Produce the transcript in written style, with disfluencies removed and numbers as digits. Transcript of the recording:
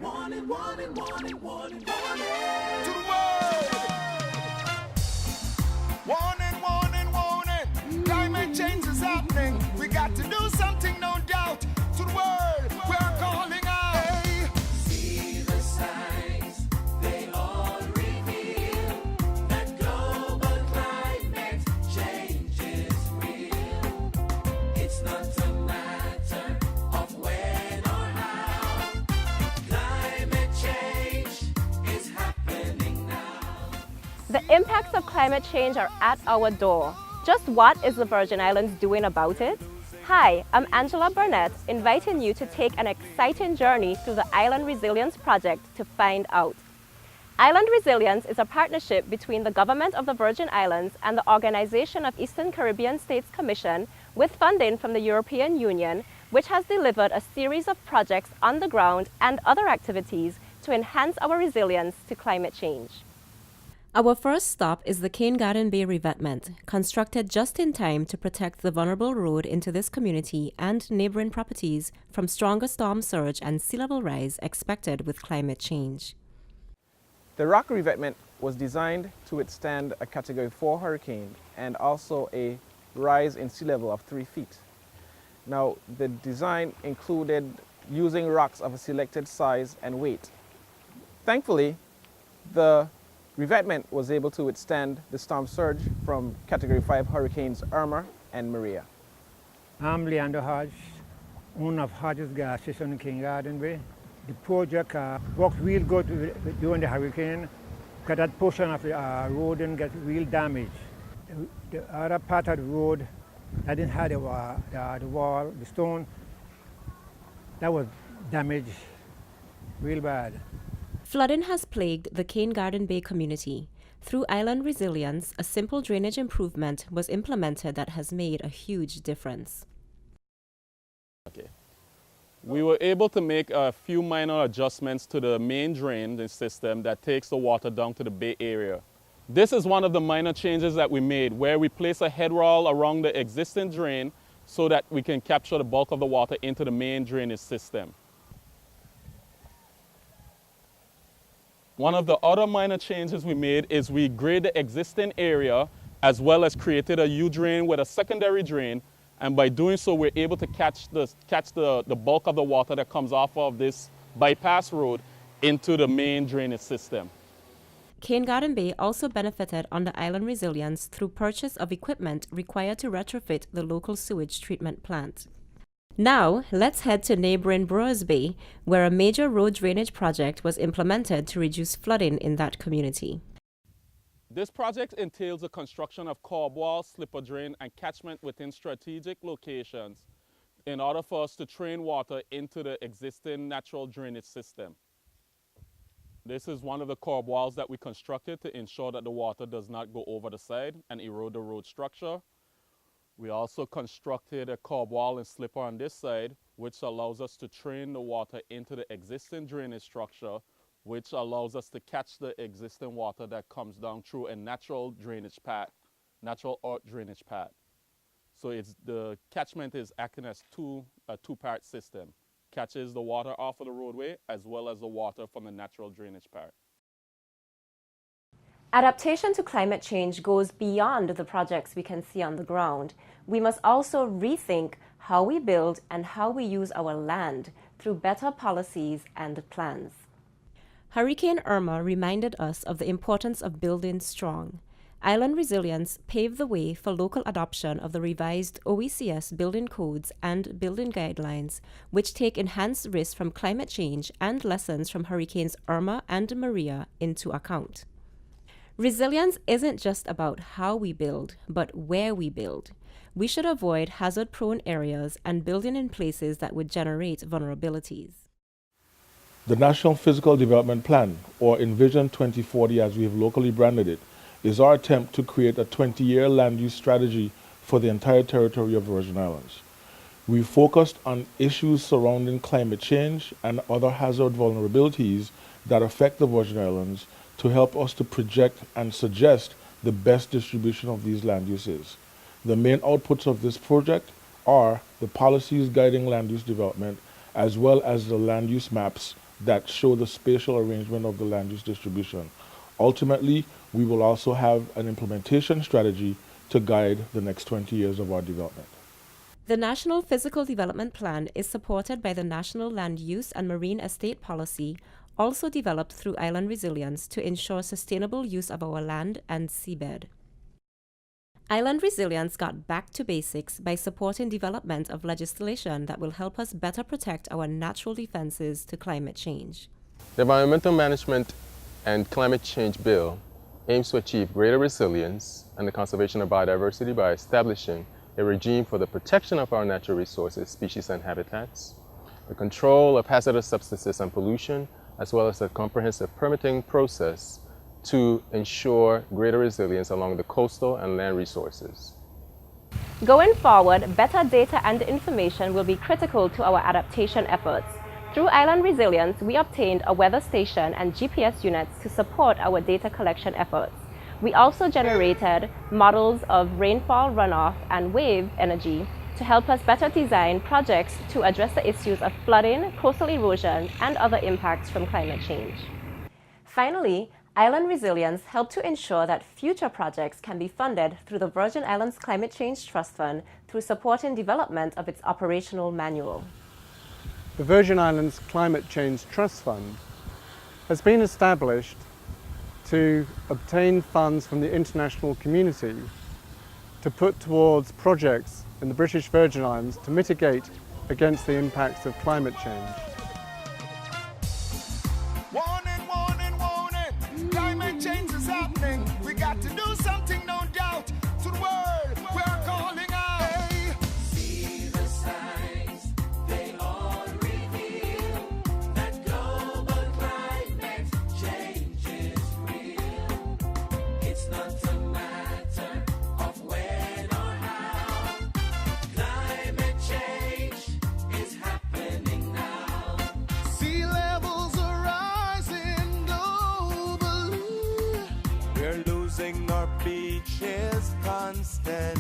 Warning, warning, warning, warning, warning. To the world! Warning, warning, warning! Climate change is happening. We got to do something, no doubt. To the world, we're calling out. Hey. See the signs, they all reveal that global climate change is real. It's not a matter of when or how. Climate change is happening now. The impacts of climate change are at our door. Just what is the Virgin Islands doing about it? Hi, I'm Angela Burnett, inviting you to take an exciting journey through the iLand Resilience Project to find out. iLand Resilience is a partnership between the Government of the Virgin Islands and the Organization of Eastern Caribbean States Commission with funding from the European Union, which has delivered a series of projects on the ground and other activities to enhance our resilience to climate change. Our first stop is the Cane Garden Bay revetment, constructed just in time to protect the vulnerable road into this community and neighboring properties from stronger storm surge and sea level rise expected with climate change. The rock revetment was designed to withstand a Category 4 hurricane and also a rise in sea level of 3 feet. Now, the design included using rocks of a selected size and weight. Thankfully, the revetment was able to withstand the storm surge from Category 5 hurricanes Irma and Maria. I'm Leander Hodge, owner of Hodge's Gas Station in King Garden Bay. The project worked real good during the hurricane because that portion of the road didn't get real damage. The other part of the road that didn't have the wall, the stone, that was damaged real bad. Flooding has plagued the Cane Garden Bay community. Through iLand Resilience, a simple drainage improvement was implemented that has made a huge difference. Okay. We were able to make a few minor adjustments to the main drain system that takes the water down to the bay area. This is one of the minor changes that we made, where we place a head wall around the existing drain so that we can capture the bulk of the water into the main drainage system. One of the other minor changes we made is we graded the existing area as well as created a U-drain with a secondary drain, and by doing so we're able to catch the bulk of the water that comes off of this bypass road into the main drainage system. Cane Garden Bay also benefited under iLand Resilience through purchase of equipment required to retrofit the local sewage treatment plant. Now, let's head to neighboring Brewers Bay, where a major road drainage project was implemented to reduce flooding in that community. This project entails the construction of curb walls, slipper drain, and catchment within strategic locations in order for us to train water into the existing natural drainage system. This is one of the curb walls that we constructed to ensure that the water does not go over the side and erode the road structure. We also constructed a curb wall and slipper on this side, which allows us to drain the water into the existing drainage structure, which allows us to catch the existing water that comes down through a natural drainage path, natural earth drainage path. So the catchment is acting as a two-part system. Catches the water off of the roadway as well as the water from the natural drainage part. Adaptation to climate change goes beyond the projects we can see on the ground. We must also rethink how we build and how we use our land through better policies and plans. Hurricane Irma reminded us of the importance of building strong. iLand Resilience paved the way for local adoption of the revised OECS building codes and building guidelines, which take enhanced risks from climate change and lessons from Hurricanes Irma and Maria into account. Resilience isn't just about how we build, but where we build. We should avoid hazard-prone areas and building in places that would generate vulnerabilities. The National Physical Development Plan, or Envision 2040 as we have locally branded it, is our attempt to create a 20-year land use strategy for the entire territory of the Virgin Islands. We focused on issues surrounding climate change and other hazard vulnerabilities that affect the Virgin Islands to help us to project and suggest the best distribution of these land uses. The main outputs of this project are the policies guiding land use development as well as the land use maps that show the spatial arrangement of the land use distribution. Ultimately, we will also have an implementation strategy to guide the next 20 years of our development. The National Physical Development Plan is supported by the National Land Use and Marine Estate Policy, also developed through iLand Resilience to ensure sustainable use of our land and seabed. iLand Resilience got back to basics by supporting development of legislation that will help us better protect our natural defenses to climate change. The Environmental Management and Climate Change Bill aims to achieve greater resilience and the conservation of biodiversity by establishing a regime for the protection of our natural resources, species, and habitats, the control of hazardous substances and pollution, as well as a comprehensive permitting process to ensure greater resilience along the coastal and land resources. Going forward, better data and information will be critical to our adaptation efforts. Through iLand Resilience, we obtained a weather station and GPS units to support our data collection efforts. We also generated models of rainfall runoff and wave energy to help us better design projects to address the issues of flooding, coastal erosion, and other impacts from climate change. Finally, iLand Resilience helped to ensure that future projects can be funded through the Virgin Islands Climate Change Trust Fund through supporting development of its operational manual. The Virgin Islands Climate Change Trust Fund has been established to obtain funds from the international community to put towards projects in the British Virgin Islands to mitigate against the impacts of climate change. Warning, warning, warning. Climate change is happening. We got to do something, no doubt. To the world, we're calling out. Hey. See the signs, they all reveal that global climate change is real. It's not a matter of when or how. Climate change is happening now. Sea levels are rising globally. We're losing our beaches constantly.